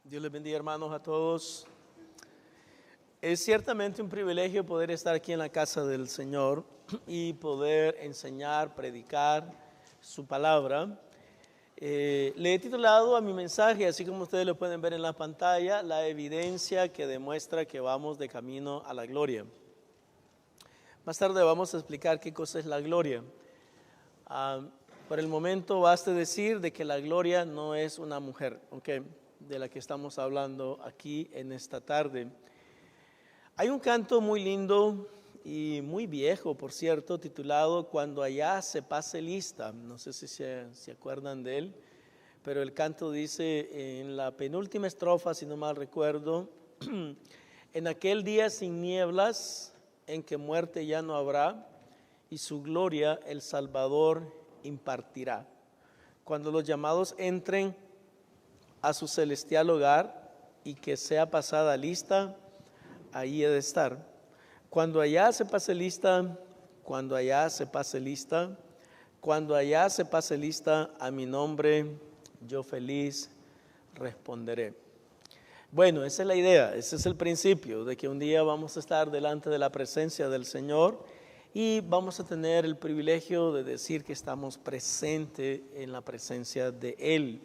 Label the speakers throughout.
Speaker 1: Dios les bendiga, hermanos, a todos. Es ciertamente un privilegio poder estar aquí en la casa del Señor y poder enseñar, predicar su palabra. Le he titulado a mi mensaje, así como ustedes lo pueden ver en la pantalla, la evidencia que demuestra que vamos de camino a la gloria. Más tarde vamos a explicar qué cosa es la gloria. Por el momento baste decir de que la gloria no es una mujer, de la que estamos hablando aquí en esta tarde. Hay un canto muy lindo y muy viejo, por cierto, titulado Cuando allá se pase lista. No sé si se acuerdan de él, pero el canto dice en la penúltima estrofa, si no mal recuerdo, en aquel día sin nieblas, en que muerte ya no habrá, y su gloria el Salvador impartirá. Cuando los llamados entren a su celestial hogar y que sea pasada lista, ahí he de estar. Cuando allá se pase lista, cuando allá se pase lista, cuando allá se pase lista, a mi nombre yo feliz responderé. Bueno, esa es la idea, ese es el principio, de que un día vamos a estar delante de la presencia del Señor y vamos a tener el privilegio de decir que estamos presentes en la presencia de Él.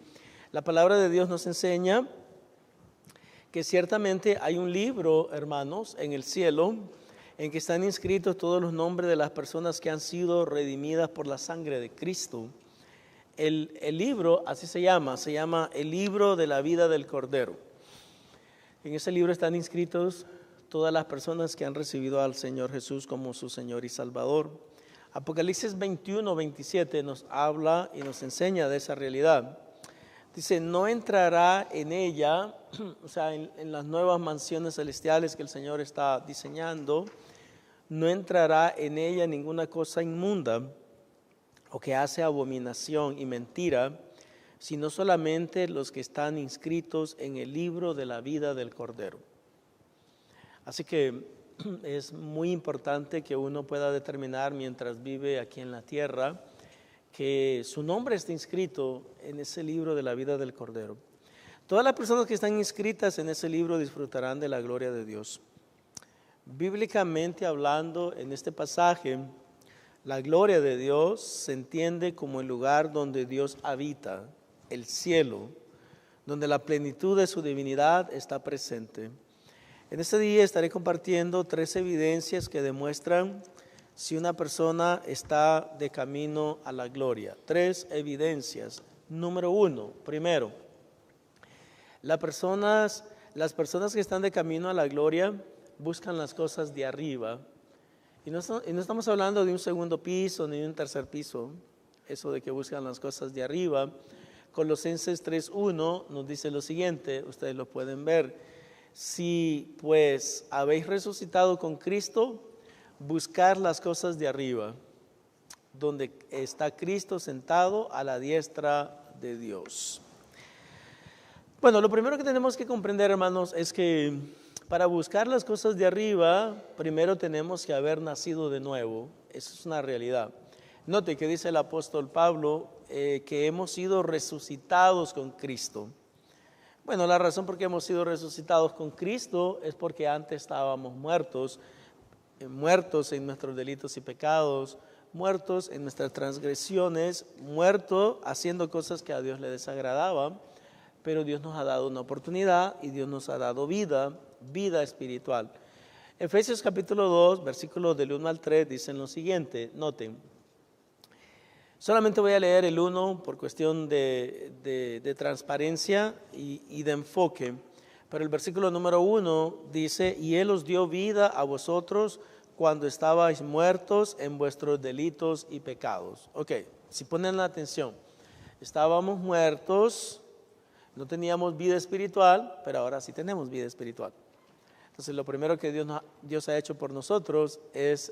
Speaker 1: La palabra de Dios nos enseña que ciertamente hay un libro, hermanos, en el cielo, en que están inscritos todos los nombres de las personas que han sido redimidas por la sangre de Cristo. El libro, así se llama el libro de la vida del Cordero. En ese libro están inscritos todas las personas que han recibido al Señor Jesús como su Señor y Salvador. Apocalipsis 21-27 nos habla y nos enseña de esa realidad. Dice, no entrará en ella, o sea, en las nuevas mansiones celestiales que el Señor está diseñando, no entrará en ella ninguna cosa inmunda o que hace abominación y mentira, sino solamente los que están inscritos en el libro de la vida del Cordero. Así que es muy importante que uno pueda determinar mientras vive aquí en la tierra que su nombre esté inscrito en ese libro de la vida del Cordero. Todas las personas que están inscritas en ese libro disfrutarán de la gloria de Dios. Bíblicamente hablando, en este pasaje, la gloria de Dios se entiende como el lugar donde Dios habita, el cielo, donde la plenitud de su divinidad está presente. En este día estaré compartiendo 3 evidencias que demuestran si una persona está de camino a la gloria. 3 evidencias. Número 1, primero, las personas que están de camino a la gloria buscan las cosas de arriba. Y no estamos hablando de un segundo piso ni de un tercer piso, eso de que buscan las cosas de arriba. Colosenses 3:1 nos dice lo siguiente, ustedes lo pueden ver. Si pues habéis resucitado con Cristo, buscar las cosas de arriba, donde está Cristo sentado a la diestra de Dios. Bueno, lo primero que tenemos que comprender, hermanos, es que para buscar las cosas de arriba, primero tenemos que haber nacido de nuevo. Eso es una realidad. Note que dice el apóstol Pablo que hemos sido resucitados con Cristo. Bueno, la razón por qué hemos sido resucitados con Cristo es porque antes estábamos muertos en nuestros delitos y pecados, muertos en nuestras transgresiones, muertos haciendo cosas que a Dios le desagradaban, pero Dios nos ha dado una oportunidad y Dios nos ha dado vida espiritual. Efesios capítulo 2, versículos del 1 al 3 dicen lo siguiente, noten. Solamente voy a leer el 1 por cuestión de transparencia y de enfoque. Pero el versículo número 1 dice, y Él os dio vida a vosotros cuando estabais muertos en vuestros delitos y pecados. Ok, si ponen la atención, estábamos muertos, no teníamos vida espiritual, pero ahora sí tenemos vida espiritual. Entonces lo primero que Dios ha hecho por nosotros es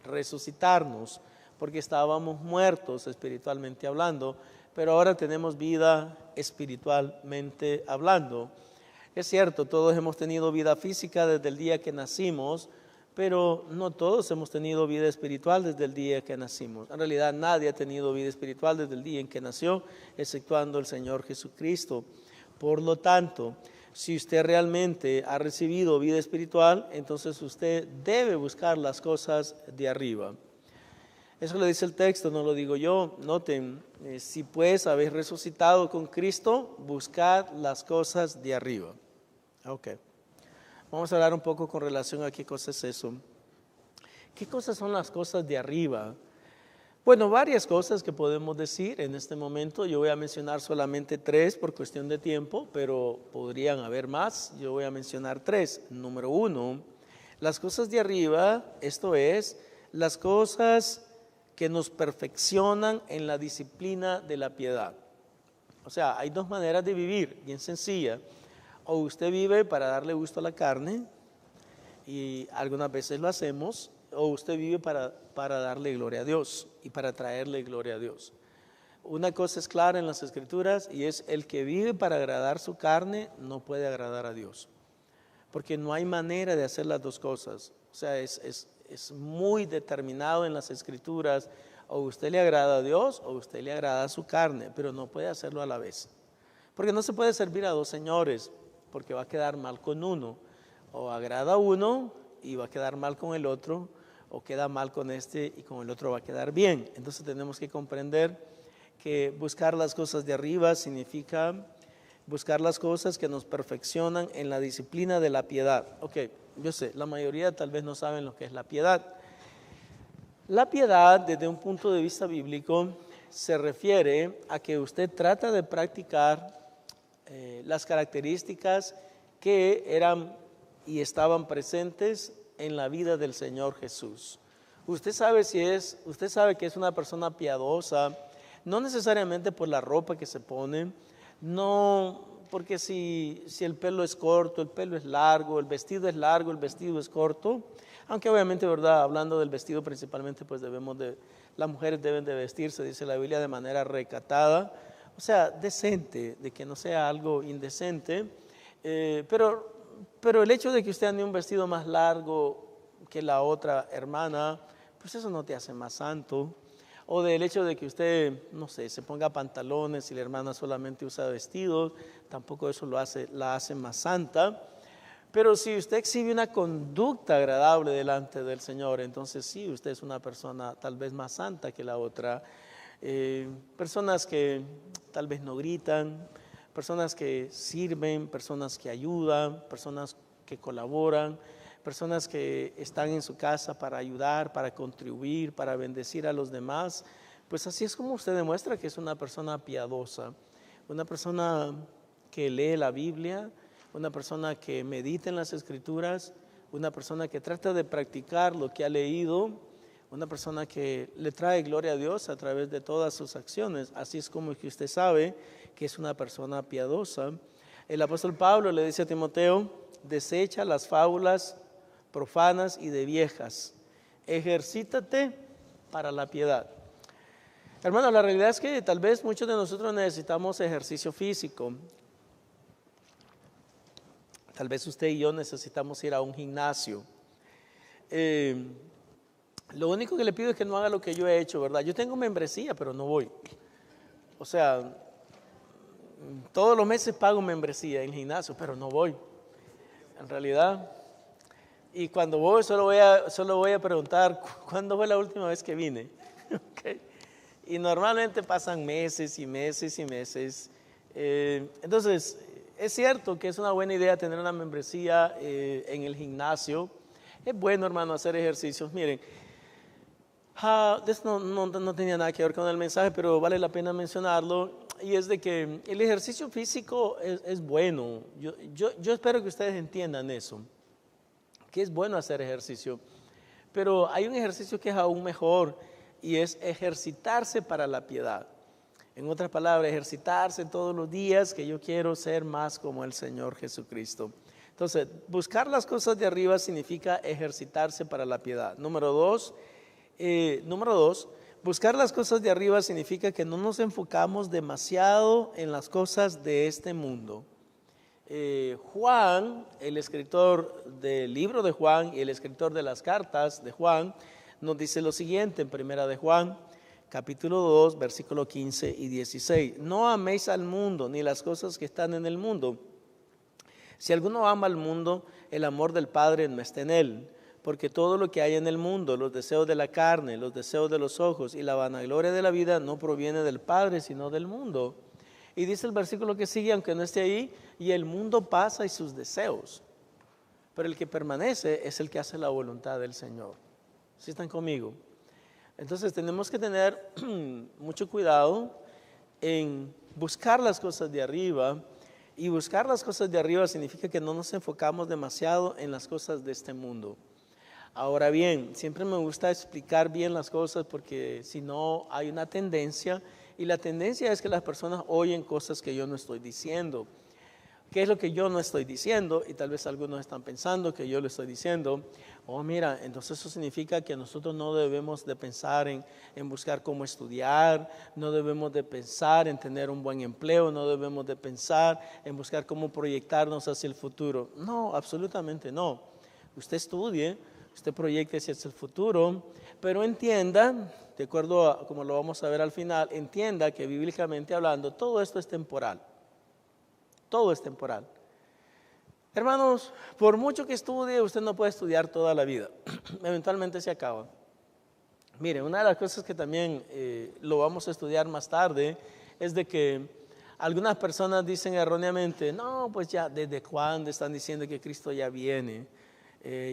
Speaker 1: resucitarnos, porque estábamos muertos espiritualmente hablando, pero ahora tenemos vida espiritualmente hablando. Es cierto, todos hemos tenido vida física desde el día que nacimos, pero no todos hemos tenido vida espiritual desde el día que nacimos. En realidad nadie ha tenido vida espiritual desde el día en que nació, exceptuando el Señor Jesucristo. Por lo tanto, si usted realmente ha recibido vida espiritual, entonces usted debe buscar las cosas de arriba. Eso lo dice el texto, no lo digo yo. Noten, si pues habéis resucitado con Cristo, buscad las cosas de arriba. Ok. Vamos a hablar un poco con relación a qué cosa es eso. ¿Qué cosas son las cosas de arriba? Bueno, varias cosas que podemos decir en este momento. Yo voy a mencionar solamente 3 por cuestión de tiempo, pero podrían haber más. Yo voy a mencionar 3. Número 1, las cosas de arriba, esto es, las cosas que nos perfeccionan en la disciplina de la piedad. O sea, hay 2 maneras de vivir, bien sencilla. O usted vive para darle gusto a la carne, y algunas veces lo hacemos, o usted vive para darle gloria a Dios y para traerle gloria a Dios. Una cosa es clara en las Escrituras, y es el que vive para agradar su carne no puede agradar a Dios, porque no hay manera de hacer las 2 cosas. O sea, es muy determinado en las Escrituras, o usted le agrada a Dios o usted le agrada a su carne, pero no puede hacerlo a la vez, porque no se puede servir a 2 señores, porque va a quedar mal con uno. O agrada a uno y va a quedar mal con el otro, o queda mal con este y con el otro va a quedar bien. Entonces tenemos que comprender que buscar las cosas de arriba significa buscar las cosas que nos perfeccionan en la disciplina de la piedad. Ok, yo sé, la mayoría tal vez no saben lo que es la piedad. La piedad, desde un punto de vista bíblico, se refiere a que usted trata de practicar las características que eran y estaban presentes en la vida del Señor Jesús. Usted sabe que es una persona piadosa, no necesariamente por la ropa que se pone, no porque si el pelo es corto, el pelo es largo, el vestido es largo, el vestido es corto, aunque obviamente, verdad, hablando del vestido principalmente, pues las mujeres deben de vestirse, dice la Biblia, de manera recatada, o sea, decente, de que no sea algo indecente, pero el hecho de que usted ande un vestido más largo que la otra hermana, pues eso no te hace más santo. O del hecho de que usted, no sé, se ponga pantalones y la hermana solamente usa vestidos, tampoco eso la hace más santa. Pero si usted exhibe una conducta agradable delante del Señor, entonces sí, usted es una persona tal vez más santa que la otra. Personas que tal vez no gritan, personas que sirven, personas que ayudan, personas que colaboran, personas que están en su casa para ayudar, para contribuir, para bendecir a los demás. Pues así es como usted demuestra que es una persona piadosa, una persona que lee la Biblia, una persona que medita en las Escrituras, una persona que trata de practicar lo que ha leído, una persona que le trae gloria a Dios a través de todas sus acciones. Así es como que usted sabe que es una persona piadosa. El apóstol Pablo le dice a Timoteo: desecha las fábulas profanas y de viejas, ejercítate para la piedad. Hermano, la realidad es que tal vez muchos de nosotros necesitamos ejercicio físico. Tal vez usted y yo necesitamos ir a un gimnasio. Lo único que le pido es que no haga lo que yo he hecho, ¿verdad? Yo tengo membresía, pero no voy. O sea, todos los meses pago membresía en gimnasio, pero no voy. En realidad. Y cuando voy, solo voy a preguntar, ¿cuándo fue la última vez que vine? Okay. Y normalmente pasan meses y meses y meses. Entonces, es cierto que es una buena idea tener una membresía en el gimnasio. Es bueno, hermano, hacer ejercicios. Miren, esto no tenía nada que ver con el mensaje, pero vale la pena mencionarlo. Y es de que el ejercicio físico es bueno. Yo espero que ustedes entiendan eso, que es bueno hacer ejercicio. Pero hay un ejercicio que es aún mejor, y es ejercitarse para la piedad. En otras palabras, ejercitarse todos los días, que yo quiero ser más como el Señor Jesucristo. Entonces, buscar las cosas de arriba significa ejercitarse para la piedad. Número dos, buscar las cosas de arriba significa que no nos enfocamos demasiado en las cosas de este mundo. Juan, el escritor del libro de Juan y el escritor de las cartas de Juan, nos dice lo siguiente en Primera de Juan, capítulo 2, versículo 15 y 16. No améis al mundo ni las cosas que están en el mundo. Si alguno ama al mundo, el amor del Padre no está en él. Porque todo lo que hay en el mundo, los deseos de la carne, los deseos de los ojos y la vanagloria de la vida, no proviene del Padre, sino del mundo. Y dice el versículo que sigue, aunque no esté ahí, y el mundo pasa y sus deseos, pero el que permanece es el que hace la voluntad del Señor. ¿Sí están conmigo? Entonces tenemos que tener mucho cuidado en buscar las cosas de arriba, y buscar las cosas de arriba significa que no nos enfocamos demasiado en las cosas de este mundo. Ahora bien, siempre me gusta explicar bien las cosas porque si no hay una tendencia, y la tendencia es que las personas oyen cosas que yo no estoy diciendo. ¿Qué es lo que yo no estoy diciendo? Y tal vez algunos están pensando que yo lo estoy diciendo. Oh, mira, entonces eso significa que nosotros no debemos de pensar en buscar cómo estudiar, no debemos de pensar en tener un buen empleo, no debemos de pensar en buscar cómo proyectarnos hacia el futuro. No, absolutamente no. Usted estudie, usted proyecte hacia el futuro, pero entienda, de acuerdo a como lo vamos a ver al final, entienda que bíblicamente hablando todo esto es temporal. Todo es temporal. Hermanos, por mucho que estudie, usted no puede estudiar toda la vida. Eventualmente se acaba. Mire, una de las cosas que también lo vamos a estudiar más tarde es de que algunas personas dicen erróneamente, no, pues ya, ¿desde cuándo están diciendo que Cristo ya viene?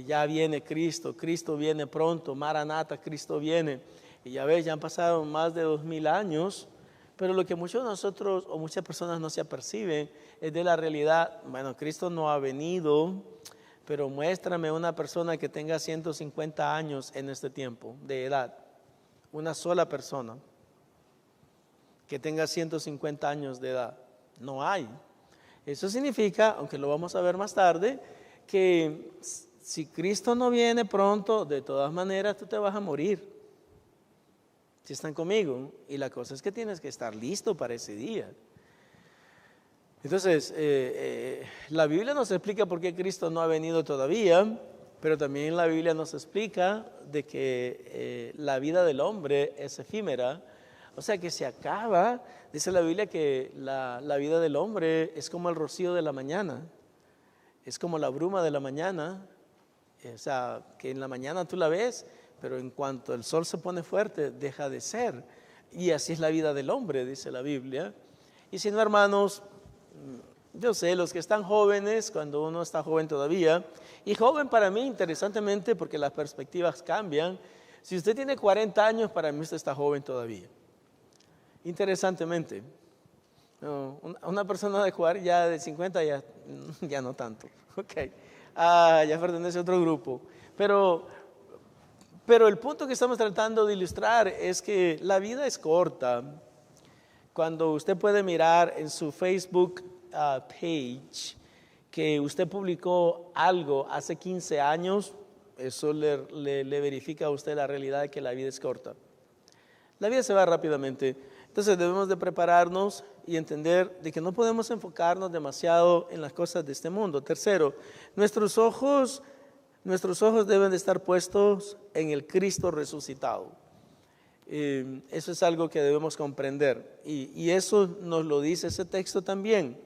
Speaker 1: Ya viene Cristo, Cristo viene pronto, Maranata, Cristo viene. Y ya ves, ya han pasado más de 2000 años, pero lo que muchos de nosotros o muchas personas no se aperciben es de la realidad. Bueno, Cristo no ha venido, pero muéstrame una persona que tenga 150 años en este tiempo de edad. Una sola persona que tenga 150 años de edad. No hay. Eso significa, aunque lo vamos a ver más tarde, que si Cristo no viene pronto, de todas maneras tú te vas a morir. Si están conmigo, y la cosa es que tienes que estar listo para ese día. Entonces, la Biblia nos explica por qué Cristo no ha venido todavía, pero también la Biblia nos explica de que la vida del hombre es efímera, o sea que se acaba. Dice la Biblia que la vida del hombre es como el rocío de la mañana, es como la bruma de la mañana, o sea, que en la mañana tú la ves, pero en cuanto el sol se pone fuerte, deja de ser. Y así es la vida del hombre, dice la Biblia. Y si no, hermanos, yo sé, los que están jóvenes, cuando uno está joven todavía, y joven para mí, interesantemente, porque las perspectivas cambian. Si usted tiene 40 años, para mí usted está joven todavía. Interesantemente. No, una persona ya de 50, ya no tanto. Okay. Ya pertenece a otro grupo. Pero el punto que estamos tratando de ilustrar es que la vida es corta. Cuando usted puede mirar en su Facebook page que usted publicó algo hace 15 años, eso le verifica a usted la realidad de que la vida es corta. La vida se va rápidamente. Entonces debemos de prepararnos y entender de que no podemos enfocarnos demasiado en las cosas de este mundo. Tercero, nuestros ojos deben de estar puestos en el Cristo resucitado. Eso es algo que debemos comprender. Y eso nos lo dice ese texto también.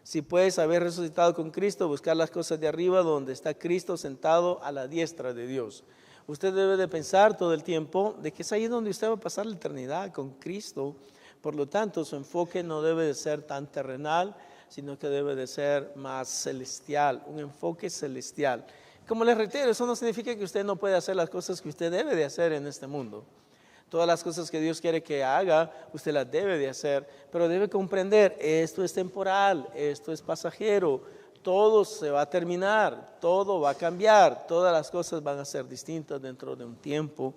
Speaker 1: Si puedes haber resucitado con Cristo, buscar las cosas de arriba donde está Cristo sentado a la diestra de Dios. Usted debe de pensar todo el tiempo de que es ahí donde usted va a pasar la eternidad con Cristo. Por lo tanto, su enfoque no debe de ser tan terrenal, sino que debe de ser más celestial, un enfoque celestial. Como les reitero, eso no significa que usted no puede hacer las cosas que usted debe de hacer en este mundo. Todas las cosas que Dios quiere que haga, usted las debe de hacer, pero debe comprender, esto es temporal, esto es pasajero, todo se va a terminar, todo va a cambiar, todas las cosas van a ser distintas dentro de un tiempo.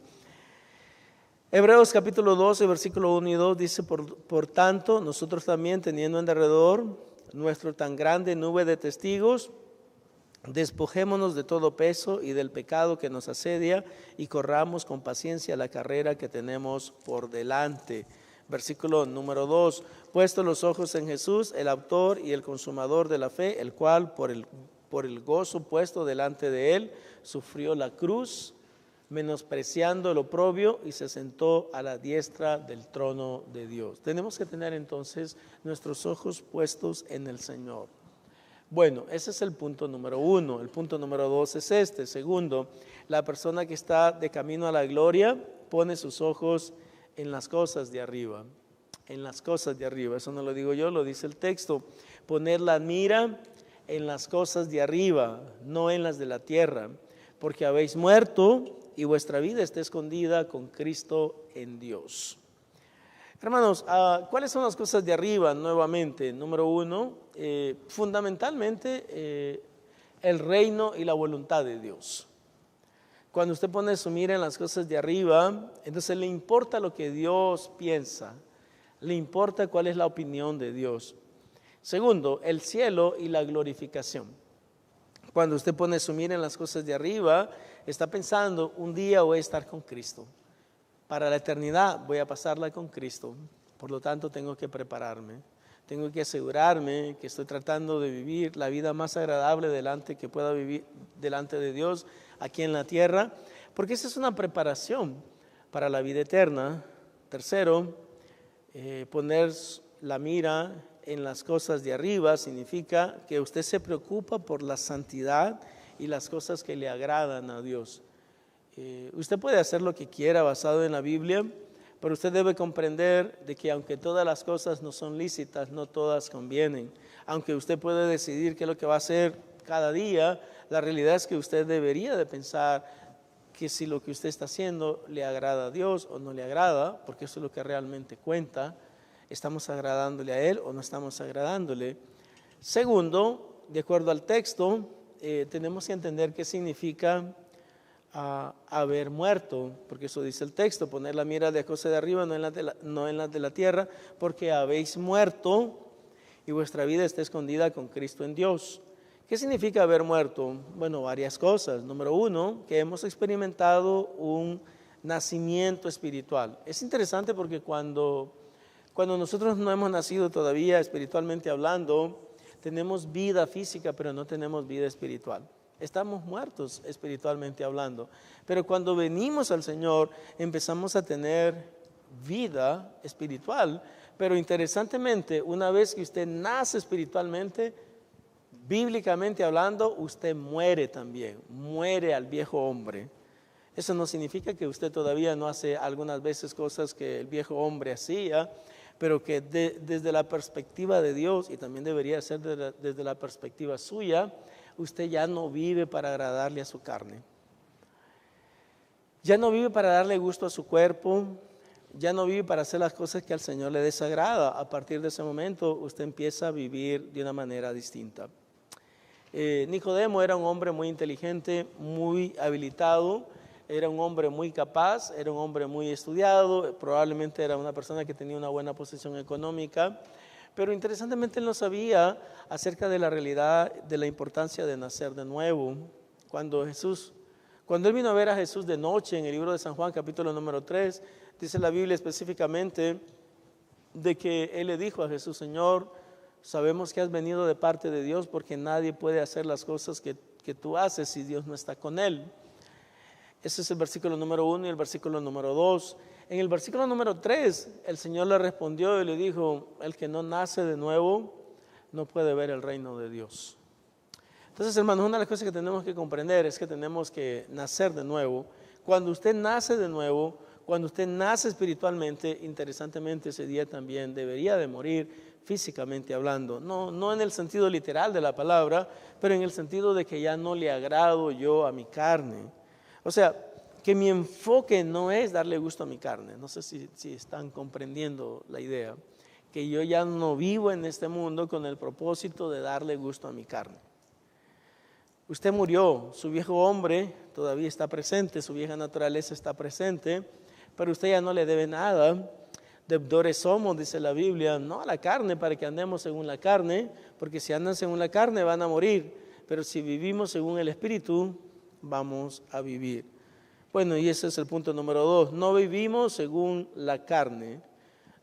Speaker 1: Hebreos capítulo 12, versículo 1 y 2 dice, por tanto, nosotros también teniendo en derredor nuestro tan grande nube de testigos, despojémonos de todo peso y del pecado que nos asedia y corramos con paciencia la carrera que tenemos por delante. Versículo número 2, puesto los ojos en Jesús, el autor y el consumador de la fe, el cual por el gozo puesto delante de él, sufrió la cruz, menospreciando el oprobio, y se sentó a la diestra del trono de Dios. Tenemos que tener entonces nuestros ojos puestos en el Señor. Bueno, ese es el punto número 1. El punto número 2 es este. Segundo, la persona que está de camino a la gloria pone sus ojos en las cosas de arriba. En las cosas de arriba. Eso no lo digo yo, lo dice el texto. Poner la mira en las cosas de arriba, no en las de la tierra, porque habéis muerto y vuestra vida está escondida con Cristo en Dios. Hermanos, ¿cuáles son las cosas de arriba nuevamente? Número 1, fundamentalmente el reino y la voluntad de Dios. Cuando usted pone su mira en las cosas de arriba, entonces le importa lo que Dios piensa, le importa cuál es la opinión de Dios. Segundo, el cielo y la glorificación. Cuando usted pone su mira en las cosas de arriba, está pensando, un día voy a estar con Cristo. Para la eternidad voy a pasarla con Cristo. Por lo tanto, tengo que prepararme. Tengo que asegurarme que estoy tratando de vivir la vida más agradable que pueda vivir delante de Dios aquí en la tierra, porque esa es una preparación para la vida eterna. Tercero, poner la mira en las cosas de arriba significa que usted se preocupa por la santidad y las cosas que le agradan a Dios. Usted puede hacer lo que quiera basado en la Biblia, pero usted debe comprender de que aunque todas las cosas no son lícitas, no todas convienen. Aunque usted puede decidir qué es lo que va a hacer cada día, la realidad es que usted debería de pensar que si lo que usted está haciendo le agrada a Dios o no le agrada, porque eso es lo que realmente cuenta. ¿Estamos agradándole a Él o no estamos agradándole? Segundo, de acuerdo al texto, tenemos que entender qué significa haber muerto, porque eso dice el texto, poner la mira de cosas de arriba, no en las de la tierra, porque habéis muerto y vuestra vida está escondida con Cristo en Dios. ¿Qué significa haber muerto? Bueno, varias cosas. Número 1, que hemos experimentado un nacimiento espiritual. Es interesante porque cuando nosotros no hemos nacido todavía espiritualmente hablando, tenemos vida física, pero no tenemos vida espiritual. Estamos muertos espiritualmente hablando. Pero cuando venimos al Señor, empezamos a tener vida espiritual. Pero interesantemente, una vez que usted nace espiritualmente, bíblicamente hablando, usted muere también. Muere al viejo hombre. Eso no significa que usted todavía no hace algunas veces cosas que el viejo hombre hacía, pero que desde la perspectiva de Dios, y también debería ser desde la perspectiva suya, usted ya no vive para agradarle a su carne. Ya no vive para darle gusto a su cuerpo, ya no vive para hacer las cosas que al Señor le desagrada. A partir de ese momento, usted empieza a vivir de una manera distinta. Nicodemo era un hombre muy inteligente, muy habilitado, era un hombre muy capaz, era un hombre muy estudiado, probablemente era una persona que tenía una buena posición económica, pero interesantemente él no sabía acerca de la realidad, de la importancia de nacer de nuevo. Cuando él vino a ver a Jesús de noche en el libro de San Juan, capítulo número 3, dice la Biblia específicamente de que él le dijo a Jesús: Señor, sabemos que has venido de parte de Dios, porque nadie puede hacer las cosas que tú haces si Dios no está con él. Ese es el versículo número 1 y el versículo número 2. En el versículo número 3, el Señor le respondió y le dijo: el que no nace de nuevo no puede ver el reino de Dios. Entonces, hermanos, una de las cosas que tenemos que comprender es que tenemos que nacer de nuevo. Cuando usted nace de nuevo, cuando usted nace espiritualmente, interesantemente ese día también debería de morir físicamente hablando. No en el sentido literal de la palabra, pero en el sentido de que ya no le agrado yo a mi carne. O sea, que mi enfoque no es darle gusto a mi carne. No sé si están comprendiendo la idea. Que yo ya no vivo en este mundo con el propósito de darle gusto a mi carne. Usted murió, su viejo hombre todavía está presente, su vieja naturaleza está presente, pero usted ya no le debe nada. Deudores somos, dice la Biblia, no a la carne para que andemos según la carne, porque si andan según la carne van a morir, pero si vivimos según el Espíritu, vamos a vivir. Bueno, y ese es el punto número 2. No vivimos según la carne.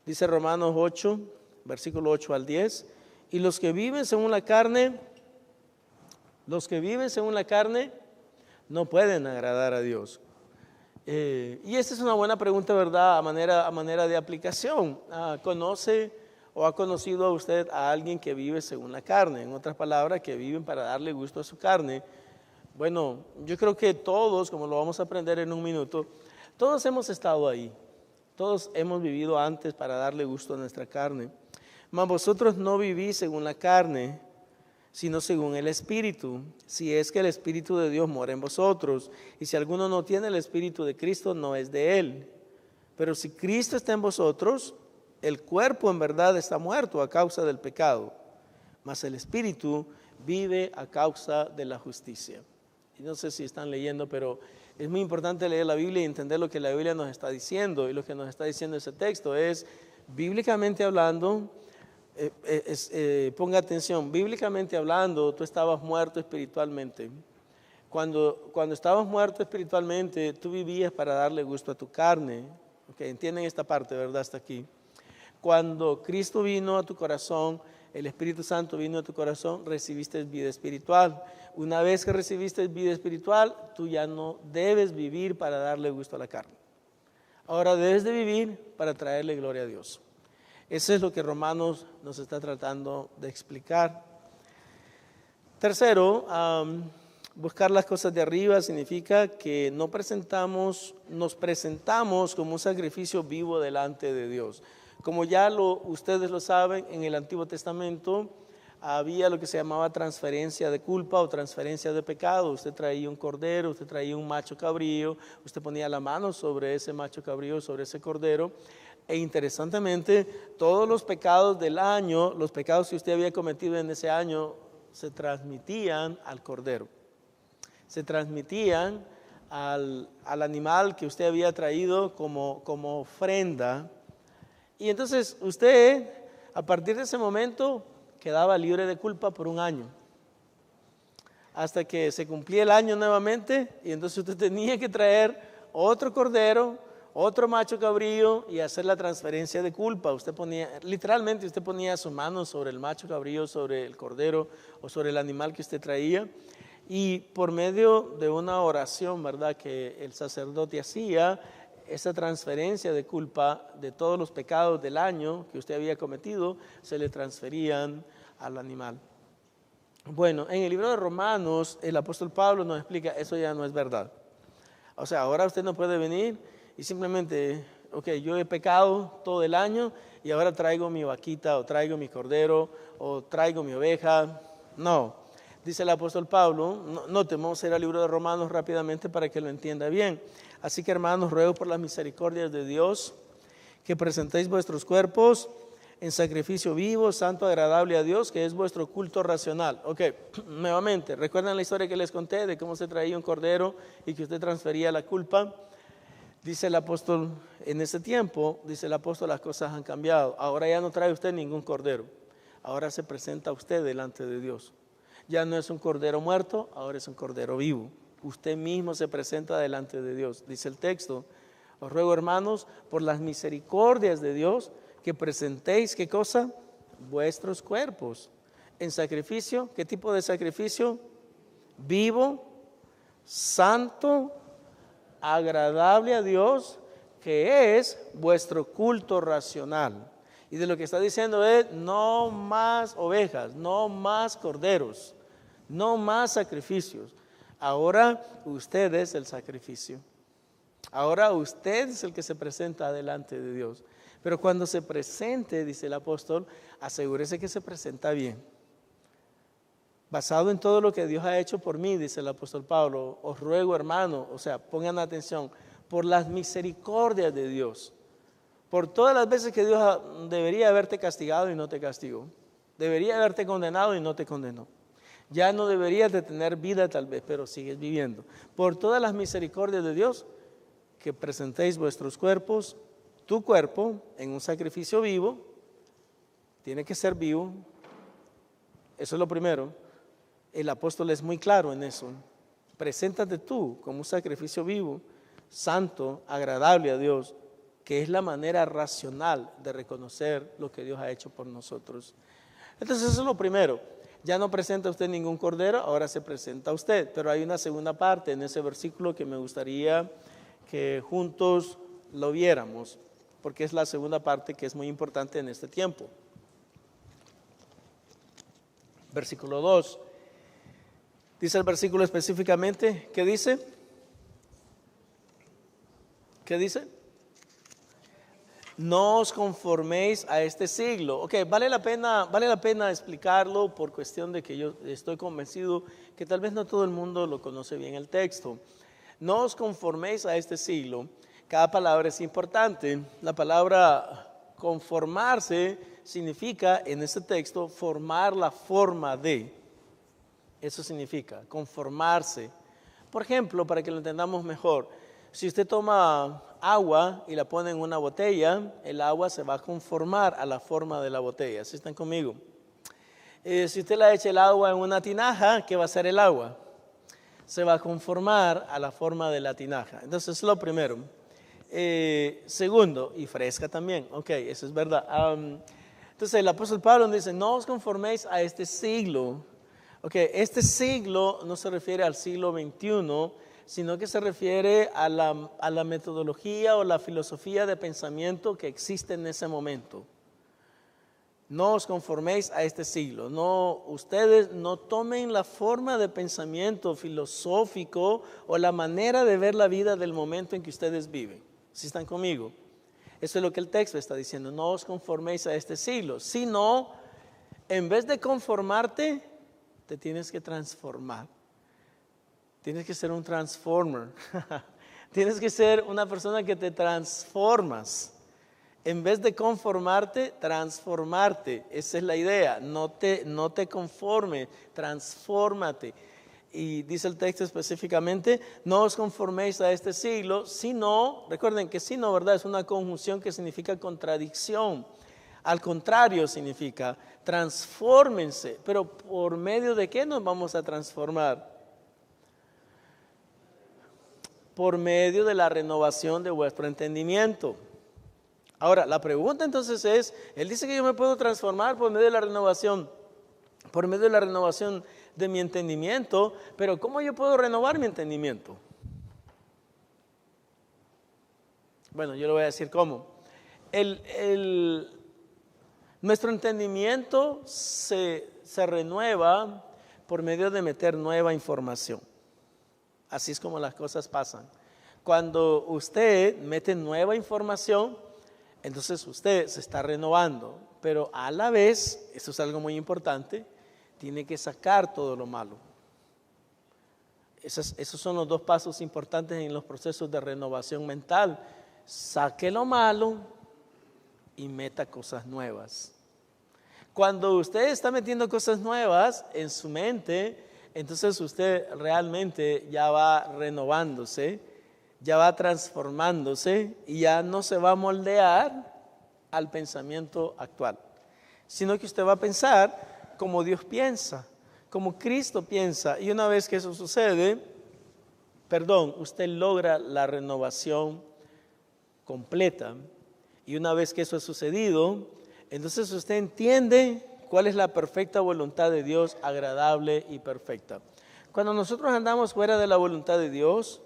Speaker 1: Dice Romanos 8, versículo 8 al 10. Y los que viven según la carne no pueden agradar a Dios. Y esta es una buena pregunta, ¿verdad? A manera de aplicación. ¿Conoce o ha conocido a usted a alguien que vive según la carne? En otras palabras, que viven para darle gusto a su carne. Bueno, yo creo que todos, como lo vamos a aprender en un minuto, todos hemos estado ahí. Todos hemos vivido antes para darle gusto a nuestra carne. Mas vosotros no vivís según la carne, sino según el Espíritu, si es que el Espíritu de Dios mora en vosotros. Y si alguno no tiene el Espíritu de Cristo, no es de él. Pero si Cristo está en vosotros, el cuerpo en verdad está muerto a causa del pecado, mas el Espíritu vive a causa de la justicia. Y no sé si están leyendo, pero es muy importante leer la Biblia y entender lo que la Biblia nos está diciendo. Y lo que nos está diciendo ese texto es, bíblicamente hablando, ponga atención, bíblicamente hablando, tú estabas muerto espiritualmente. Cuando estabas muerto espiritualmente, tú vivías para darle gusto a tu carne. Okay, entienden esta parte, ¿verdad? Hasta aquí. Cuando Cristo vino a tu corazón, el Espíritu Santo vino a tu corazón, recibiste vida espiritual. Una vez que recibiste vida espiritual, tú ya no debes vivir para darle gusto a la carne. Ahora debes de vivir para traerle gloria a Dios. Eso es lo que Romanos nos está tratando de explicar. Tercero, buscar las cosas de arriba significa que nos presentamos como un sacrificio vivo delante de Dios. Como ya ustedes lo saben, en el Antiguo Testamento había lo que se llamaba transferencia de culpa o transferencia de pecado. Usted traía un cordero, usted traía un macho cabrío, usted ponía la mano sobre ese macho cabrío, sobre ese cordero. E interesantemente, todos los pecados del año, los pecados que usted había cometido en ese año, se transmitían al cordero. Se transmitían al animal que usted había traído como ofrenda. Y entonces usted, a partir de ese momento, quedaba libre de culpa por un año. Hasta que se cumplía el año nuevamente, y entonces usted tenía que traer otro cordero, otro macho cabrío y hacer la transferencia de culpa. Literalmente usted ponía su mano sobre el macho cabrío, sobre el cordero o sobre el animal que usted traía. Y por medio de una oración, ¿verdad?, que el sacerdote hacía, esa transferencia de culpa de todos los pecados del año que usted había cometido, se le transferían al animal. Bueno, en el libro de Romanos, el apóstol Pablo nos explica, eso ya no es verdad. O sea, ahora usted no puede venir y simplemente, yo he pecado todo el año y ahora traigo mi vaquita o traigo mi cordero o traigo mi oveja. No, dice el apóstol Pablo, vamos a ir al libro de Romanos rápidamente para que lo entienda bien. Así que, hermanos, ruego por las misericordias de Dios que presentéis vuestros cuerpos en sacrificio vivo, santo, agradable a Dios, que es vuestro culto racional. Nuevamente, ¿recuerdan la historia que les conté de cómo se traía un cordero y que usted transfería la culpa? Dice el apóstol, en ese tiempo, dice el apóstol, las cosas han cambiado. Ahora ya no trae usted ningún cordero. Ahora se presenta usted delante de Dios. Ya no es un cordero muerto, ahora es un cordero vivo. Usted mismo se presenta delante de Dios. Dice el texto, os ruego, hermanos, por las misericordias de Dios, que presentéis, ¿qué cosa? Vuestros cuerpos en sacrificio. ¿Qué tipo de sacrificio? Vivo, santo, agradable a Dios, que es vuestro culto racional. Y de lo que está diciendo es, no más ovejas, no más corderos, no más sacrificios. Ahora usted es el sacrificio. Ahora usted es el que se presenta delante de Dios. Pero cuando se presente, dice el apóstol, asegúrese que se presenta bien. Basado en todo lo que Dios ha hecho por mí, dice el apóstol Pablo, os ruego, hermano, pongan atención, por las misericordias de Dios, por todas las veces que Dios debería haberte castigado y no te castigó, debería haberte condenado y no te condenó. Ya no deberías de tener vida tal vez, pero sigues viviendo. Por todas las misericordias de Dios, que presentéis vuestros cuerpos, tu cuerpo, en un sacrificio vivo, tiene que ser vivo. Eso es lo primero. El apóstol es muy claro en eso. Preséntate tú como un sacrificio vivo, santo, agradable a Dios, que es la manera racional de reconocer lo que Dios ha hecho por nosotros. Entonces eso es lo primero. Ya no presenta usted ningún cordero, ahora se presenta usted. Pero hay una segunda parte en ese versículo que me gustaría que juntos lo viéramos, porque es la segunda parte que es muy importante en este tiempo. Versículo 2. Dice el versículo específicamente, ¿qué dice? ¿Qué dice? No os conforméis a este siglo. Ok, vale la pena explicarlo por cuestión de que yo estoy convencido que tal vez no todo el mundo lo conoce bien el texto. No os conforméis a este siglo. Cada palabra es importante. La palabra conformarse significa en este texto formar la forma de. Eso significa conformarse. Por ejemplo, para que lo entendamos mejor, si usted toma agua y la pone en una botella, el agua se va a conformar a la forma de la botella. ¿Sí están conmigo? Si usted le echa el agua en una tinaja, ¿qué va a hacer el agua? Se va a conformar a la forma de la tinaja. Entonces, es lo primero. Segundo, y fresca también. Ok, eso es verdad. Entonces, el apóstol Pablo dice, no os conforméis a este siglo. Ok, este siglo no se refiere al siglo XXI, sino que se refiere a la metodología o la filosofía de pensamiento que existe en ese momento. No os conforméis a este siglo. No, ustedes no tomen la forma de pensamiento filosófico o la manera de ver la vida del momento en que ustedes viven. ¿Sí están conmigo? Eso es lo que el texto está diciendo. No os conforméis a este siglo, sino en vez de conformarte, te tienes que transformar. Tienes que ser un transformer. Tienes que ser una persona que te transformas. En vez de conformarte, transformarte. Esa es la idea. No te conformes, transfórmate. Y dice el texto específicamente, no os conforméis a este siglo, sino, recuerden que sino, ¿verdad? Es una conjunción que significa contradicción. Al contrario significa, transfórmense. Pero ¿por medio de qué nos vamos a transformar? Por medio de la renovación de vuestro entendimiento. Ahora, la pregunta entonces es, él dice que yo me puedo transformar por medio de la renovación, de mi entendimiento, pero ¿cómo yo puedo renovar mi entendimiento? Bueno, yo le voy a decir cómo. Nuestro entendimiento se renueva por medio de meter nueva información. Así es como las cosas pasan. Cuando usted mete nueva información, entonces usted se está renovando, pero a la vez, eso es algo muy importante, tiene que sacar todo lo malo. Esos son los dos pasos importantes en los procesos de renovación mental. Saque lo malo y meta cosas nuevas. Cuando usted está metiendo cosas nuevas en su mente, entonces usted realmente ya va renovándose, ya va transformándose y ya no se va a moldear al pensamiento actual, sino que usted va a pensar como Dios piensa, como Cristo piensa. Y una vez que eso sucede, usted logra la renovación completa. Y una vez que eso ha sucedido, entonces usted entiende cuál es la perfecta voluntad de Dios, agradable y perfecta. Cuando nosotros andamos fuera de la voluntad de Dios,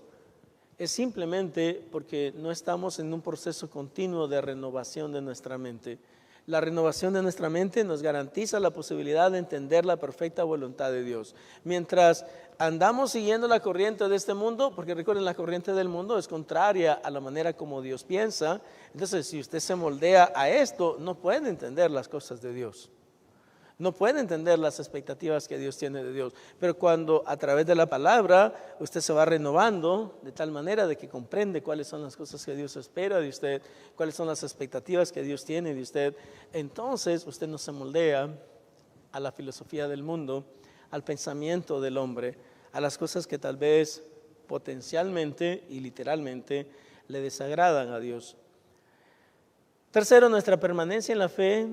Speaker 1: es simplemente porque no estamos en un proceso continuo de renovación de nuestra mente. La renovación de nuestra mente nos garantiza la posibilidad de entender la perfecta voluntad de Dios. Mientras andamos siguiendo la corriente de este mundo, porque recuerden, la corriente del mundo es contraria a la manera como Dios piensa, entonces si usted se moldea a esto, no puede entender las cosas de Dios. No puede entender las expectativas que Dios tiene de Dios. Pero cuando a través de la palabra usted se va renovando de tal manera de que comprende cuáles son las cosas que Dios espera de usted, cuáles son las expectativas que Dios tiene de usted, entonces usted no se moldea a la filosofía del mundo, al pensamiento del hombre, a las cosas que tal vez potencialmente y literalmente le desagradan a Dios. Tercero, nuestra permanencia en la fe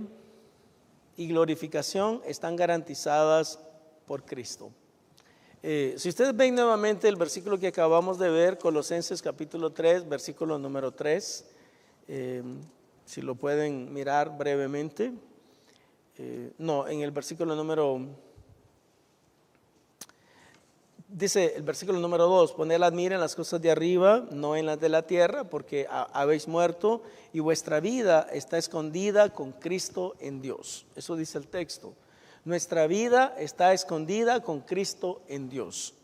Speaker 1: y glorificación están garantizadas por Cristo. Si ustedes ven nuevamente el versículo que acabamos de ver, Colosenses capítulo 3, versículo número 3, si lo pueden mirar brevemente. En el versículo número Dice el versículo número 2, poned la mira en las cosas de arriba, no en las de la tierra, porque habéis muerto y vuestra vida está escondida con Cristo en Dios. Eso dice el texto. Nuestra vida está escondida con Cristo en Dios.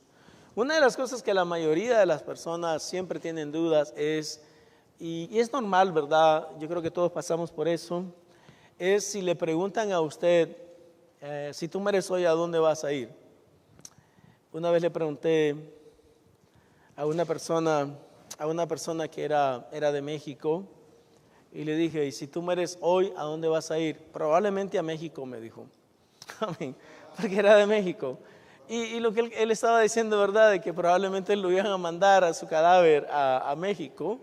Speaker 1: Una de las cosas que la mayoría de las personas siempre tienen dudas es, y es normal, ¿verdad? Yo creo que todos pasamos por eso, es si le preguntan a usted, si tú mueres hoy, ¿a dónde vas a ir? Una vez le pregunté a una persona que era de México y le dije, ¿y si tú mueres hoy, a dónde vas a ir? Probablemente a México, me dijo. Amén. Porque era de México. Y lo que él estaba diciendo, ¿verdad? De que probablemente lo iban a mandar a su cadáver a México,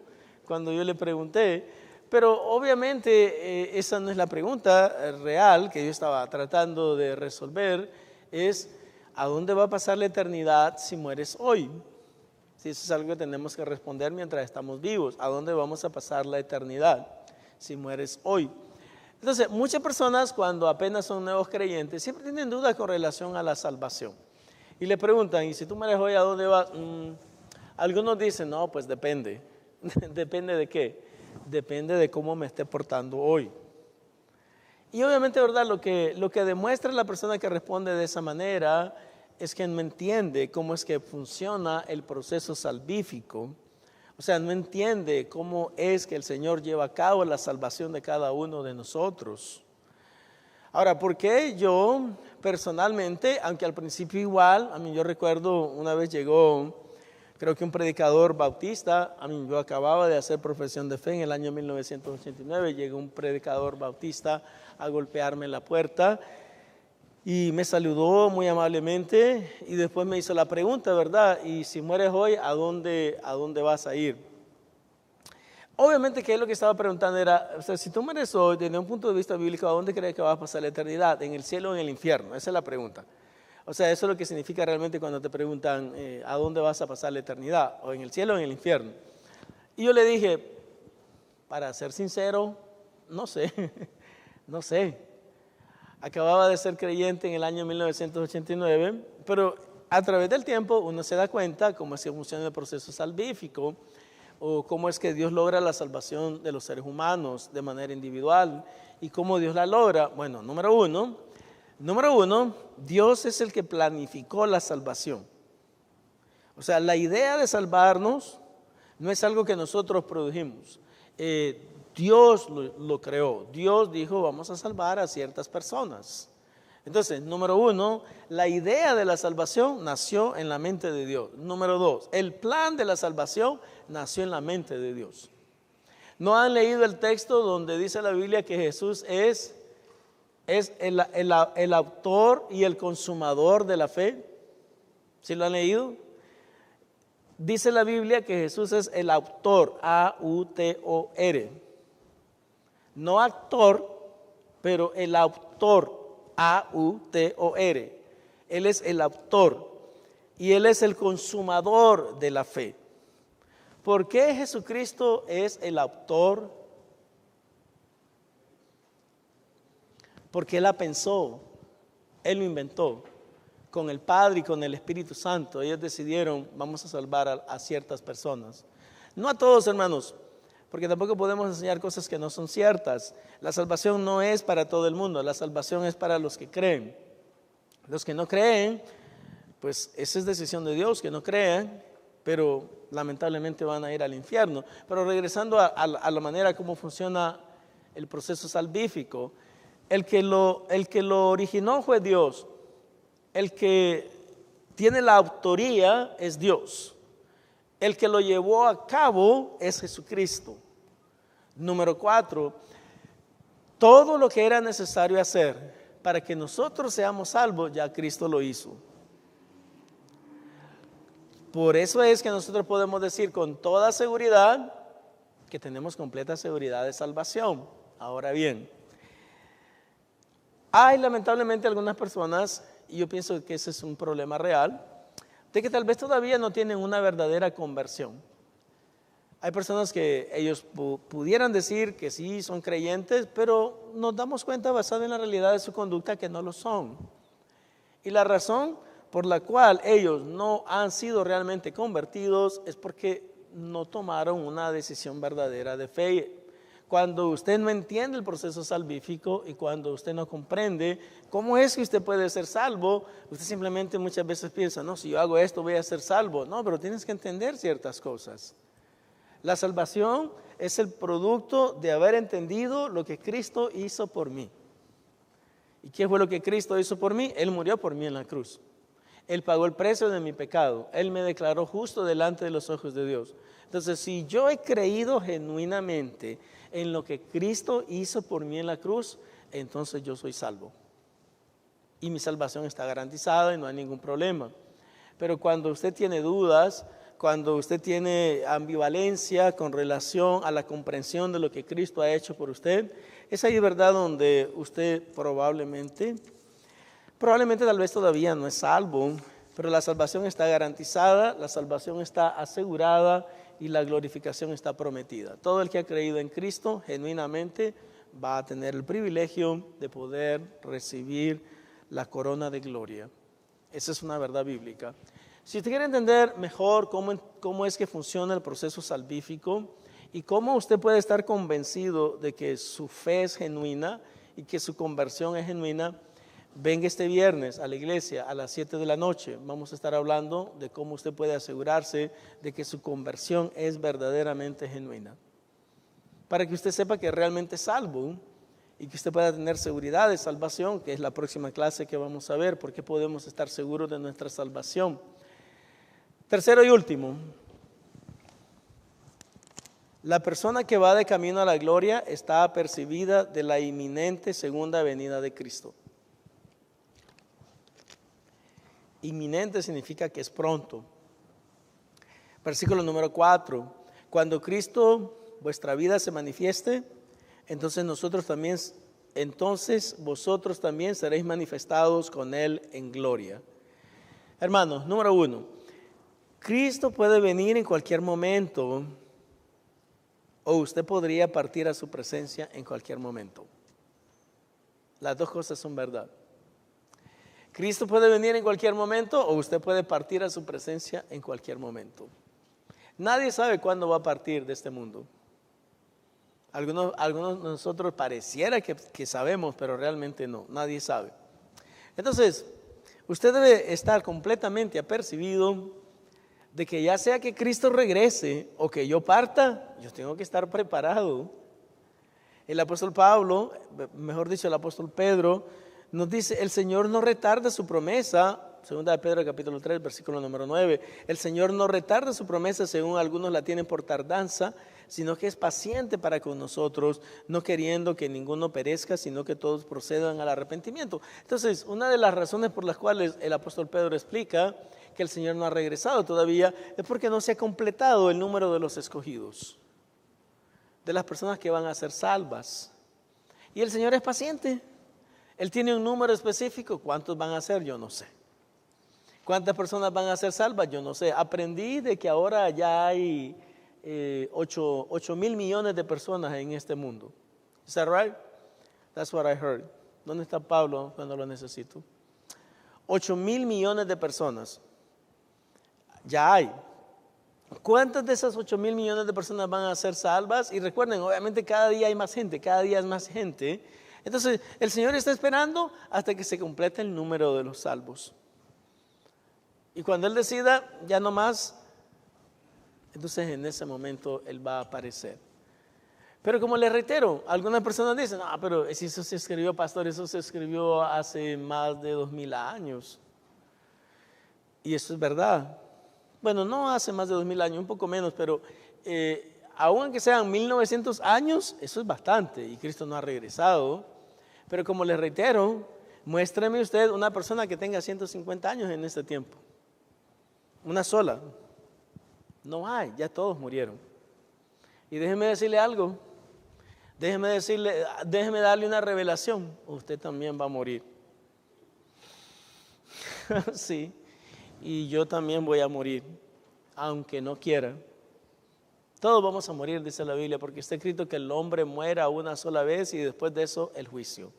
Speaker 1: cuando yo le pregunté. Pero obviamente esa no es la pregunta real que yo estaba tratando de resolver, es ¿a dónde va a pasar la eternidad si mueres hoy? Si eso es algo que tenemos que responder mientras estamos vivos. ¿A dónde vamos a pasar la eternidad si mueres hoy? Entonces, muchas personas cuando apenas son nuevos creyentes siempre tienen dudas con relación a la salvación. Y le preguntan, ¿y si tú mueres hoy, a dónde vas? Algunos dicen, no, pues depende. ¿Depende de qué? Depende de cómo me esté portando hoy. Y obviamente, ¿verdad? Lo que demuestra la persona que responde de esa manera es que no entiende cómo es que funciona el proceso salvífico. O sea, no entiende cómo es que el Señor lleva a cabo la salvación de cada uno de nosotros. Ahora, ¿por qué yo personalmente, aunque al principio igual, yo recuerdo una vez llegó, creo que un predicador bautista, yo acababa de hacer profesión de fe en el año 1989, llegó un predicador bautista a golpearme en la puerta y me saludó muy amablemente y después me hizo la pregunta, ¿verdad? Y si mueres hoy, ¿a dónde vas a ir? Obviamente que él lo que estaba preguntando era, o sea, si tú mueres hoy, desde un punto de vista bíblico, ¿a dónde crees que vas a pasar la eternidad? ¿En el cielo o en el infierno? Esa es la pregunta. O sea, eso es lo que significa realmente cuando te preguntan ¿a dónde vas a pasar la eternidad? ¿O en el cielo o en el infierno? Y yo le dije, para ser sincero, no sé, no sé. Acababa de ser creyente en el año 1989, pero a través del tiempo uno se da cuenta cómo es que funciona el proceso salvífico o cómo es que Dios logra la salvación de los seres humanos de manera individual y cómo Dios la logra. Bueno, número uno, Dios es el que planificó la salvación. O sea, la idea de salvarnos no es algo que nosotros produjimos. Dios lo creó. Dios dijo, vamos a salvar a ciertas personas. Entonces, número uno, la idea de la salvación nació en la mente de Dios. Número dos, el plan de la salvación nació en la mente de Dios. ¿No han leído el texto donde dice la Biblia que Jesús es el autor y el consumador de la fe? ¿Sí lo han leído? Dice la Biblia que Jesús es el autor, A-U-T-O-R. No actor, pero el autor, A-U-T-O-R. Él es el autor y Él es el consumador de la fe. ¿Por qué Jesucristo es el autor? Porque Él la pensó, Él lo inventó. Con el Padre y con el Espíritu Santo, ellos decidieron, vamos a salvar a ciertas personas. No a todos, hermanos, porque tampoco podemos enseñar cosas que no son ciertas. La salvación no es para todo el mundo, la salvación es para los que creen. Los que no creen, pues esa es decisión de Dios, que no crean, pero lamentablemente van a ir al infierno. Pero regresando a la manera como funciona el proceso salvífico, el que lo originó fue Dios. El que tiene la autoría es Dios. El que lo llevó a cabo es Jesucristo. Número 4, todo lo que era necesario hacer para que nosotros seamos salvos, ya Cristo lo hizo. Por eso es que nosotros podemos decir con toda seguridad que tenemos completa seguridad de salvación. Ahora bien, hay lamentablemente algunas personas, y yo pienso que ese es un problema real, de que tal vez todavía no tienen una verdadera conversión. Hay personas que ellos pudieran decir que sí son creyentes, pero nos damos cuenta basado en la realidad de su conducta que no lo son. Y la razón, por la cual ellos no han sido realmente convertidos es porque no tomaron una decisión verdadera de fe. Cuando usted no entiende el proceso salvífico y cuando usted no comprende cómo es que usted puede ser salvo, usted simplemente muchas veces piensa, no, si yo hago esto voy a ser salvo. No, pero tienes que entender ciertas cosas. La salvación es el producto de haber entendido lo que Cristo hizo por mí. ¿Y qué fue lo que Cristo hizo por mí? Él murió por mí en la cruz. Él pagó el precio de mi pecado. Él me declaró justo delante de los ojos de Dios. Entonces, si yo he creído genuinamente en lo que Cristo hizo por mí en la cruz, entonces yo soy salvo. Y mi salvación está garantizada y no hay ningún problema. Pero cuando usted tiene dudas, cuando usted tiene ambivalencia con relación a la comprensión de lo que Cristo ha hecho por usted, es ahí, ¿verdad?, donde usted probablemente tal vez todavía no es salvo, pero la salvación está garantizada, la salvación está asegurada y la glorificación está prometida. Todo el que ha creído en Cristo genuinamente va a tener el privilegio de poder recibir la corona de gloria. Esa es una verdad bíblica. Si usted quiere entender mejor cómo es que funciona el proceso salvífico y cómo usted puede estar convencido de que su fe es genuina y que su conversión es genuina, venga este viernes a la iglesia a las 7 de la noche. Vamos a estar hablando de cómo usted puede asegurarse de que su conversión es verdaderamente genuina. Para que usted sepa que realmente es salvo y que usted pueda tener seguridad de salvación, que es la próxima clase que vamos a ver, porque podemos estar seguros de nuestra salvación. Tercero y último, la persona que va de camino a la gloria está apercibida de la inminente segunda venida de Cristo. Inminente significa que es pronto. Versículo número 4. Cuando Cristo, vuestra vida, se manifieste, entonces vosotros también seréis manifestados con Él en gloria. Hermanos, número 1. Cristo puede venir en cualquier momento o usted podría partir a su presencia en cualquier momento. Las dos cosas son verdad. Cristo puede venir en cualquier momento o usted puede partir a su presencia en cualquier momento. Nadie sabe cuándo va a partir de este mundo. Algunos de nosotros pareciera que sabemos, pero realmente no, nadie sabe. Entonces, usted debe estar completamente apercibido de que ya sea que Cristo regrese o que yo parta, yo tengo que estar preparado. El apóstol Pablo, mejor dicho el apóstol Pedro, nos dice, el Señor no retarda su promesa, segunda de Pedro capítulo 3, versículo número 9, el Señor no retarda su promesa según algunos la tienen por tardanza, sino que es paciente para con nosotros, no queriendo que ninguno perezca, sino que todos procedan al arrepentimiento. Entonces, una de las razones por las cuales el apóstol Pedro explica que el Señor no ha regresado todavía es porque no se ha completado el número de los escogidos, de las personas que van a ser salvas. Y el Señor es paciente. Él tiene un número específico. ¿Cuántos van a ser? Yo no sé. ¿Cuántas personas van a ser salvas? Yo no sé. Aprendí de que ahora ya hay 8 mil millones de personas en este mundo. ¿Is that right? That's what I heard. ¿Dónde está Pablo cuando lo necesito? 8 mil millones de personas. Ya hay. ¿Cuántas de esas 8 mil millones de personas van a ser salvas? Y recuerden, obviamente cada día hay más gente, cada día es más gente. Entonces, el Señor está esperando hasta que se complete el número de los salvos. Y cuando Él decida, ya no más, entonces en ese momento Él va a aparecer. Pero como les reitero, algunas personas dicen, no, pero si eso se escribió, pastor, eso se escribió hace más de 2000 años. Y eso es verdad. Bueno, no hace más de 2000 años, un poco menos, pero aunque sean 1900 años, eso es bastante y Cristo no ha regresado. Pero como les reitero, muéstreme usted una persona que tenga 150 años en este tiempo. Una sola. No hay, ya todos murieron. Y déjeme decirle algo, déjeme darle una revelación, usted también va a morir. Sí, y yo también voy a morir, aunque no quiera. Todos vamos a morir, dice la Biblia, porque está escrito que el hombre muera una sola vez y después de eso el juicio.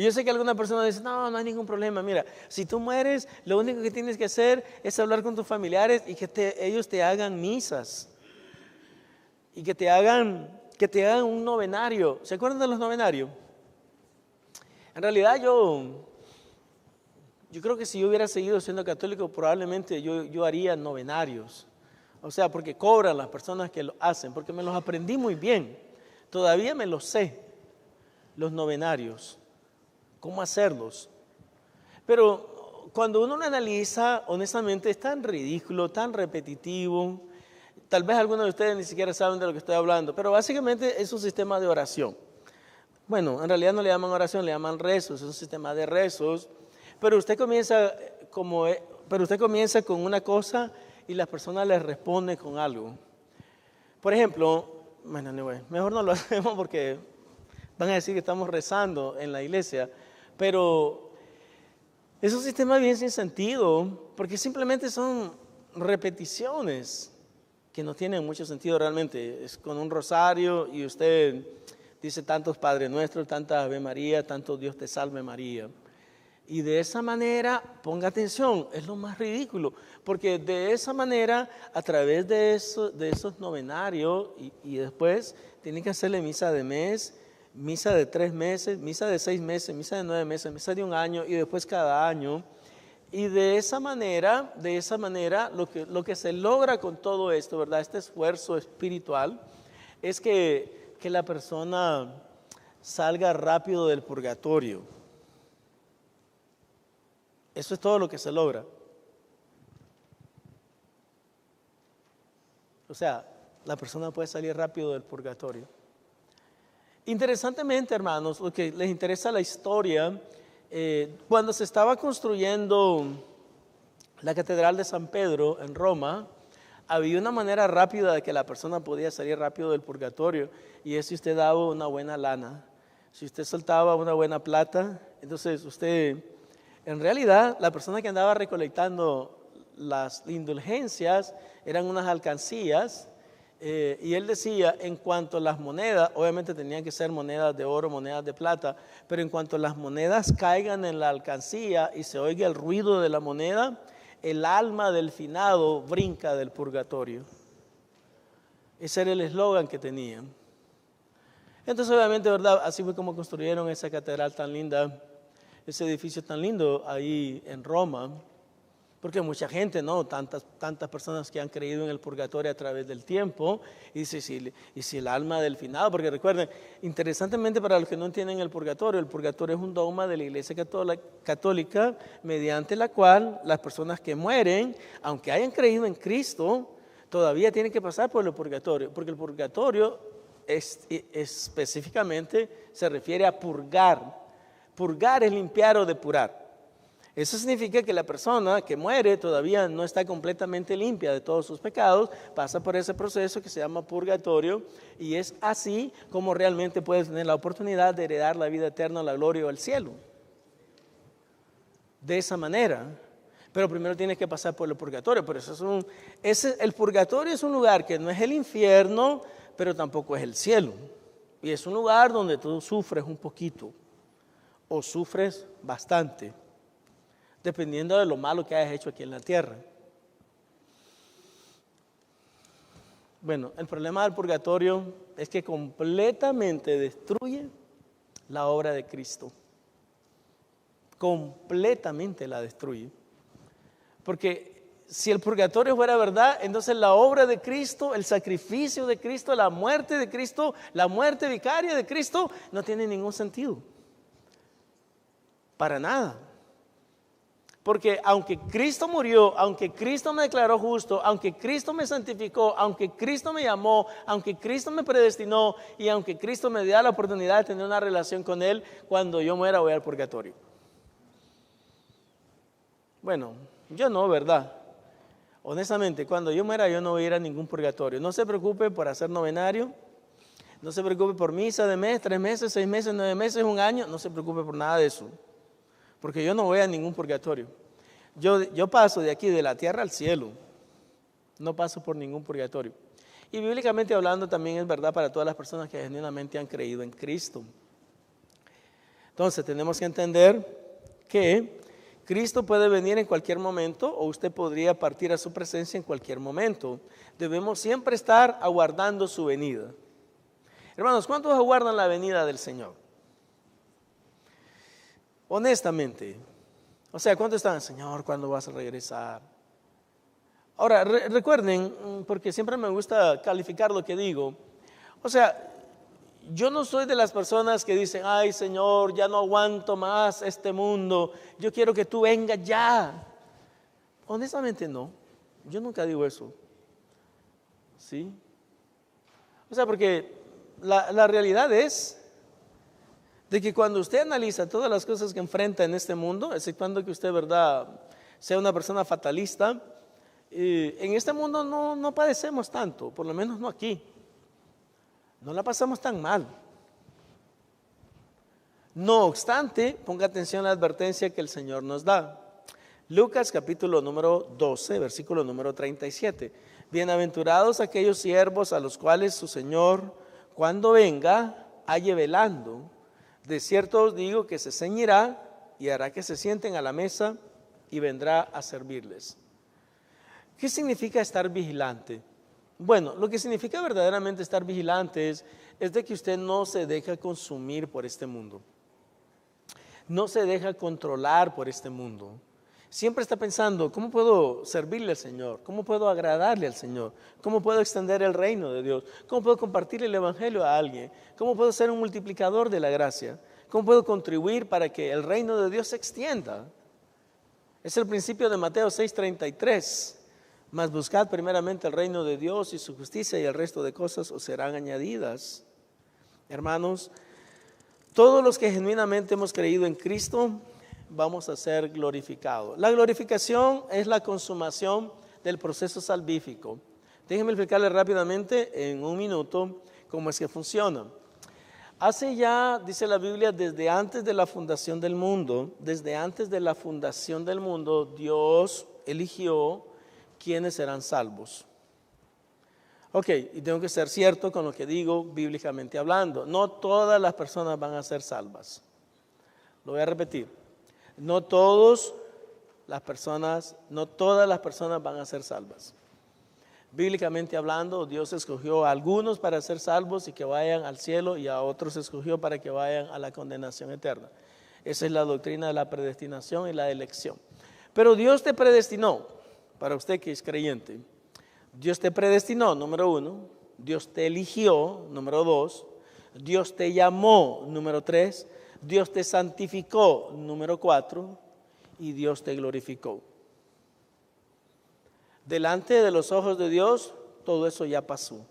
Speaker 1: Y yo sé que alguna persona dice, no, no hay ningún problema. Mira, si tú mueres, lo único que tienes que hacer es hablar con tus familiares y que ellos te hagan misas. Y que te hagan un novenario. ¿Se acuerdan de los novenarios? En realidad yo creo que si yo hubiera seguido siendo católico, probablemente yo haría novenarios. O sea, porque cobran las personas que lo hacen, porque me los aprendí muy bien. Todavía me los sé, los novenarios, cómo hacerlos. Pero cuando uno lo analiza, honestamente es tan ridículo, tan repetitivo. Tal vez algunos de ustedes ni siquiera saben de lo que estoy hablando, pero básicamente es un sistema de oración. Bueno, en realidad no le llaman oración, le llaman rezos, es un sistema de rezos. Pero usted comienza con una cosa y las personas les responden con algo. Por ejemplo, bueno, mejor no lo hacemos porque van a decir que estamos rezando en la iglesia, pero es un sistema bien sin sentido, porque simplemente son repeticiones que no tienen mucho sentido realmente. Es con un rosario y usted dice tantos Padre Nuestro, tanta Ave María, tanto Dios te salve María. Y de esa manera, ponga atención, es lo más ridículo, porque de esa manera, a través de esos novenarios, y después tienen que hacerle misa de mes, misa de 3 meses, misa de 6 meses, misa de 9 meses, misa de 1 año, y después cada año. Y de esa manera, lo que se logra con todo esto, ¿verdad? Este esfuerzo espiritual, es que la persona salga rápido del purgatorio. Eso es todo lo que se logra. O sea, la persona puede salir rápido del purgatorio. Interesantemente, hermanos, lo que les interesa la historia, cuando se estaba construyendo la Catedral de San Pedro en Roma, había una manera rápida de que la persona podía salir rápido del purgatorio, y es si usted daba una buena lana, si usted soltaba una buena plata. Entonces en realidad, la persona que andaba recolectando las indulgencias eran unas alcancías, y él decía, en cuanto a las monedas, obviamente tenían que ser monedas de oro, monedas de plata, pero en cuanto las monedas caigan en la alcancía y se oiga el ruido de la moneda, el alma del finado brinca del purgatorio. Ese era el eslogan que tenían. Entonces, obviamente, ¿verdad? Así fue como construyeron esa catedral tan linda, ese edificio tan lindo ahí en Roma, porque mucha gente, ¿no? Tantas personas que han creído en el purgatorio a través del tiempo, y si el alma del finado, porque recuerden, interesantemente para los que no entienden el purgatorio es un dogma de la Iglesia Católica, mediante la cual las personas que mueren, aunque hayan creído en Cristo, todavía tienen que pasar por el purgatorio, porque el purgatorio específicamente se refiere a purgar. Purgar es limpiar o depurar. Eso significa que la persona que muere todavía no está completamente limpia de todos sus pecados, pasa por ese proceso que se llama purgatorio, y es así como realmente puede tener la oportunidad de heredar la vida eterna, la gloria o el cielo. De esa manera. Pero primero tienes que pasar por el purgatorio. Por eso el purgatorio es un lugar que no es el infierno, pero tampoco es el cielo. Y es un lugar donde tú sufres un poquito o sufres bastante, dependiendo de lo malo que hayas hecho aquí en la tierra. Bueno, el problema del purgatorio es que completamente destruye la obra de Cristo. Completamente la destruye. Porque si el purgatorio fuera verdad, entonces la obra de Cristo, el sacrificio de Cristo, la muerte de Cristo, la muerte vicaria de Cristo, no tiene ningún sentido. Para nada. Porque aunque Cristo murió, aunque Cristo me declaró justo, aunque Cristo me santificó, aunque Cristo me llamó, aunque Cristo me predestinó, y aunque Cristo me dio la oportunidad de tener una relación con Él, cuando yo muera voy al purgatorio. Bueno, yo no, ¿verdad? Honestamente, cuando yo muera yo no voy a ir a ningún purgatorio. No se preocupe por hacer novenario, no se preocupe por misa de mes, 3 meses, 6 meses, 9 meses, 1 año, no se preocupe por nada de eso. Porque yo no voy a ningún purgatorio. Yo paso de aquí, de la tierra al cielo. No paso por ningún purgatorio. Y bíblicamente hablando también es verdad para todas las personas que genuinamente han creído en Cristo. Entonces tenemos que entender que Cristo puede venir en cualquier momento o usted podría partir a su presencia en cualquier momento. Debemos siempre estar aguardando su venida. Hermanos, ¿cuántos aguardan la venida del Señor? Honestamente. O sea, ¿cuántos están? Señor, ¿cuándo vas a regresar? Ahora, recuerden, porque siempre me gusta calificar lo que digo. O sea, yo no soy de las personas que dicen, ay Señor, ya no aguanto más este mundo, yo quiero que tú vengas ya. Honestamente no, yo nunca digo eso. ¿Sí? O sea, porque la realidad es de que cuando usted analiza todas las cosas que enfrenta en este mundo, exceptuando que usted, verdad, sea una persona fatalista, en este mundo no padecemos tanto, por lo menos no aquí. No la pasamos tan mal. No obstante, ponga atención a la advertencia que el Señor nos da. Lucas capítulo número 12, versículo número 37. Bienaventurados aquellos siervos a los cuales su Señor, cuando venga, halle velando. De cierto os digo que se ceñirá y hará que se sienten a la mesa y vendrá a servirles. ¿Qué significa estar vigilante? Bueno, lo que significa verdaderamente estar vigilante es de que usted no se deja consumir por este mundo. No se deja controlar por este mundo. Siempre está pensando, ¿cómo puedo servirle al Señor? ¿Cómo puedo agradarle al Señor? ¿Cómo puedo extender el reino de Dios? ¿Cómo puedo compartir el evangelio a alguien? ¿Cómo puedo ser un multiplicador de la gracia? ¿Cómo puedo contribuir para que el reino de Dios se extienda? Es el principio de Mateo 6:33. Mas buscad primeramente el reino de Dios y su justicia, y el resto de cosas os serán añadidas. Hermanos, todos los que genuinamente hemos creído en Cristo vamos a ser glorificados. La glorificación es la consumación del proceso salvífico. Déjenme explicarle rápidamente en un minuto cómo es que funciona. Hace ya, dice la Biblia, desde antes de la fundación del mundo, Dios eligió quienes serán salvos. Ok, y tengo que ser cierto con lo que digo bíblicamente hablando. No todas las personas van a ser salvas. Lo voy a repetir. No todas las personas van a ser salvas. Bíblicamente hablando, Dios escogió a algunos para ser salvos y que vayan al cielo, y a otros escogió para que vayan a la condenación eterna. Esa es la doctrina de la predestinación y la elección. Pero Dios te predestinó, para usted que es creyente. Dios te predestinó, número 1. Dios te eligió, número 2. Dios te llamó, número 3. Dios te santificó, número 4. Y Dios te glorificó. Delante de los ojos de Dios, todo eso ya pasó.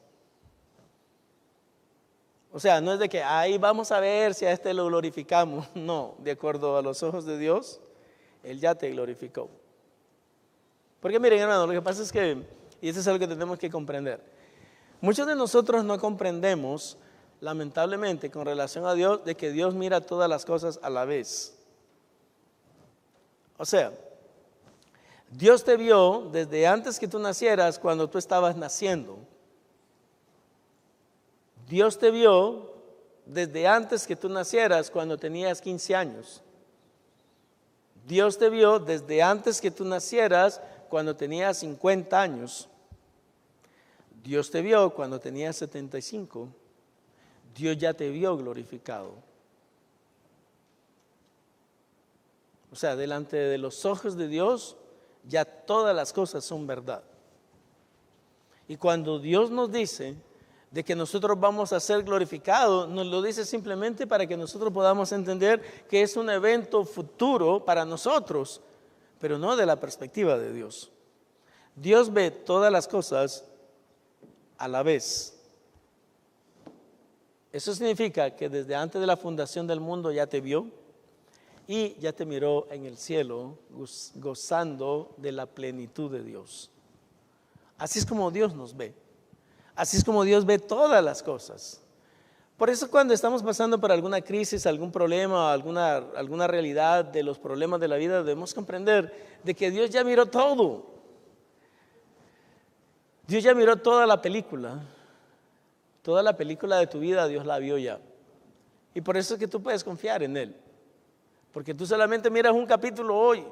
Speaker 1: O sea, no es de que ahí vamos a ver si a este lo glorificamos. No, de acuerdo a los ojos de Dios, Él ya te glorificó. Porque miren, hermano, lo que pasa es que, y eso es algo que tenemos que comprender, muchos de nosotros no comprendemos, lamentablemente, con relación a Dios, de que Dios mira todas las cosas a la vez. O sea, Dios te vio desde antes que tú nacieras, cuando tú estabas naciendo. Dios te vio desde antes que tú nacieras, cuando tenías 15 años. Dios te vio desde antes que tú nacieras, cuando tenías 50 años. Dios te vio cuando tenías 75. Dios ya te vio glorificado. O sea, delante de los ojos de Dios, ya todas las cosas son verdad. Y cuando Dios nos dice de que nosotros vamos a ser glorificados, nos lo dice simplemente para que nosotros podamos entender que es un evento futuro para nosotros, pero no de la perspectiva de Dios. Dios ve todas las cosas a la vez. Eso significa que desde antes de la fundación del mundo ya te vio y ya te miró en el cielo, gozando de la plenitud de Dios. Así es como Dios nos ve. Así es como Dios ve todas las cosas. Por eso cuando estamos pasando por alguna crisis, algún problema, alguna realidad de los problemas de la vida, debemos comprender de que Dios ya miró todo. Dios ya miró toda la película. Toda la película de tu vida Dios la vio ya. Y por eso es que tú puedes confiar en Él. Porque tú solamente miras un capítulo hoy,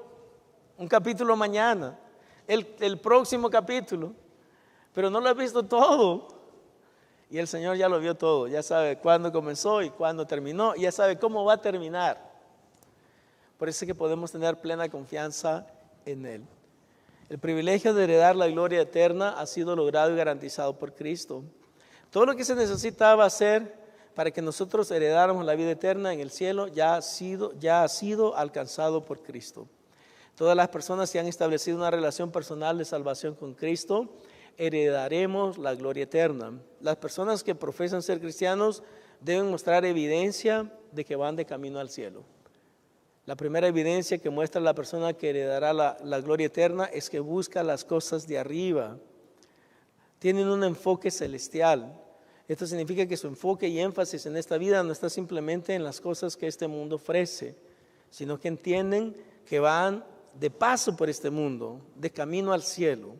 Speaker 1: un capítulo mañana, el próximo capítulo, pero no lo has visto todo. Y el Señor ya lo vio todo, ya sabe cuándo comenzó y cuándo terminó, y ya sabe cómo va a terminar. Por eso es que podemos tener plena confianza en Él. El privilegio de heredar la gloria eterna ha sido logrado y garantizado por Cristo. Todo lo que se necesitaba hacer para que nosotros heredáramos la vida eterna en el cielo ya ha sido alcanzado por Cristo. Todas las personas que han establecido una relación personal de salvación con Cristo, heredaremos la gloria eterna. Las personas que profesan ser cristianos deben mostrar evidencia de que van de camino al cielo. La primera evidencia que muestra la persona que heredará la gloria eterna es que busca las cosas de arriba. Tienen un enfoque celestial. Esto significa que su enfoque y énfasis en esta vida no está simplemente en las cosas que este mundo ofrece, sino que entienden que van de paso por este mundo, de camino al cielo.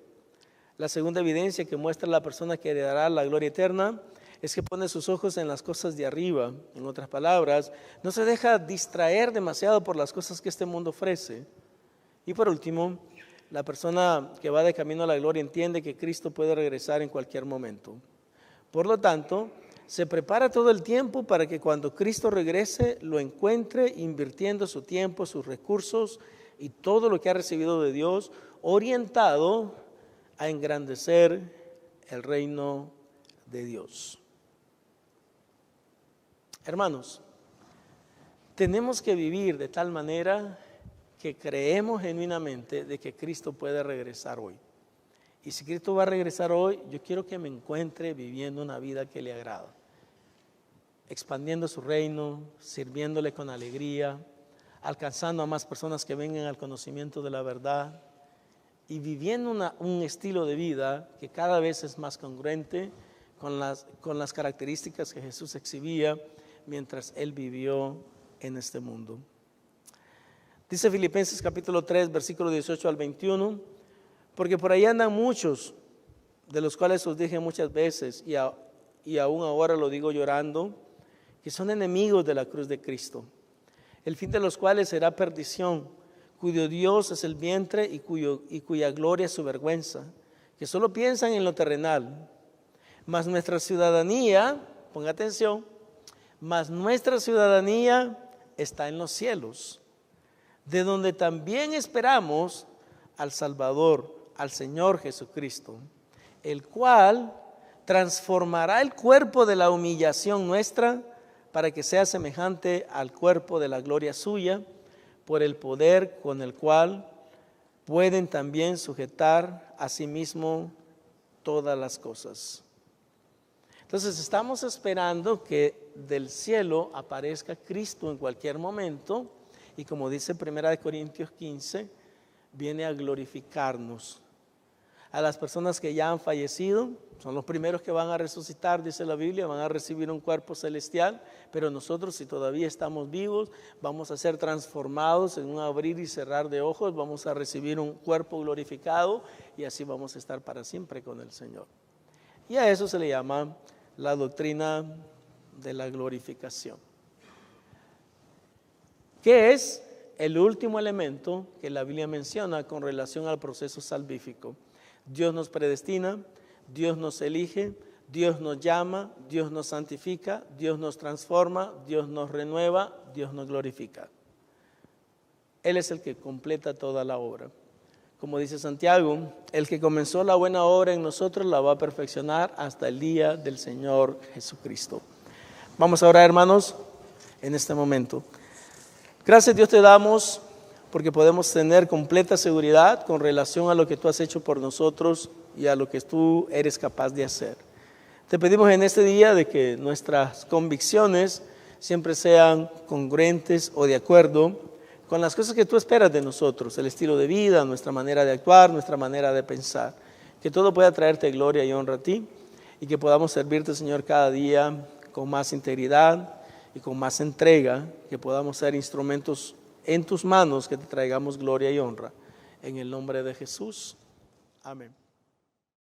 Speaker 1: La segunda evidencia que muestra la persona que heredará la gloria eterna es que pone sus ojos en las cosas de arriba. En otras palabras, no se deja distraer demasiado por las cosas que este mundo ofrece. Y por último, la persona que va de camino a la gloria entiende que Cristo puede regresar en cualquier momento. Por lo tanto, se prepara todo el tiempo para que cuando Cristo regrese lo encuentre invirtiendo su tiempo, sus recursos y todo lo que ha recibido de Dios, orientado a engrandecer el reino de Dios. Hermanos, tenemos que vivir de tal manera que creemos genuinamente de que Cristo puede regresar hoy. Y si Cristo va a regresar hoy, yo quiero que me encuentre viviendo una vida que le agrada, expandiendo su reino, sirviéndole con alegría, alcanzando a más personas que vengan al conocimiento de la verdad y viviendo un estilo de vida que cada vez es más congruente con las características que Jesús exhibía mientras Él vivió en este mundo. Dice Filipenses capítulo 3, versículo 18 al 21, porque por ahí andan muchos, de los cuales os dije muchas veces, y aún ahora lo digo llorando, que son enemigos de la cruz de Cristo, el fin de los cuales será perdición, cuyo Dios es el vientre y cuya gloria es su vergüenza, que solo piensan en lo terrenal. Mas nuestra ciudadanía, ponga atención, mas nuestra ciudadanía está en los cielos, de donde también esperamos al Salvador, al Señor Jesucristo, el cual transformará el cuerpo de la humillación nuestra para que sea semejante al cuerpo de la gloria suya, por el poder con el cual pueden también sujetar a sí mismo todas las cosas. Entonces estamos esperando que del cielo aparezca Cristo en cualquier momento y como dice 1 Corintios 15, viene a glorificarnos. A las personas que ya han fallecido, son los primeros que van a resucitar, dice la Biblia, van a recibir un cuerpo celestial, pero nosotros si todavía estamos vivos, vamos a ser transformados en un abrir y cerrar de ojos, vamos a recibir un cuerpo glorificado y así vamos a estar para siempre con el Señor. Y a eso se le llama la doctrina de la glorificación, que es el último elemento que la Biblia menciona con relación al proceso salvífico. Dios nos predestina, Dios nos elige, Dios nos llama, Dios nos santifica, Dios nos transforma, Dios nos renueva, Dios nos glorifica. Él es el que completa toda la obra. Como dice Santiago, el que comenzó la buena obra en nosotros la va a perfeccionar hasta el día del Señor Jesucristo. Vamos a orar, hermanos, en este momento. Gracias Dios te damos porque podemos tener completa seguridad con relación a lo que tú has hecho por nosotros y a lo que tú eres capaz de hacer. Te pedimos en este día de que nuestras convicciones siempre sean congruentes o de acuerdo con las cosas que tú esperas de nosotros, el estilo de vida, nuestra manera de actuar, nuestra manera de pensar. Que todo pueda traerte gloria y honra a ti y que podamos servirte, Señor, cada día con más integridad y con más entrega, que podamos ser instrumentos en tus manos que te traigamos gloria y honra. En el nombre de Jesús. Amén.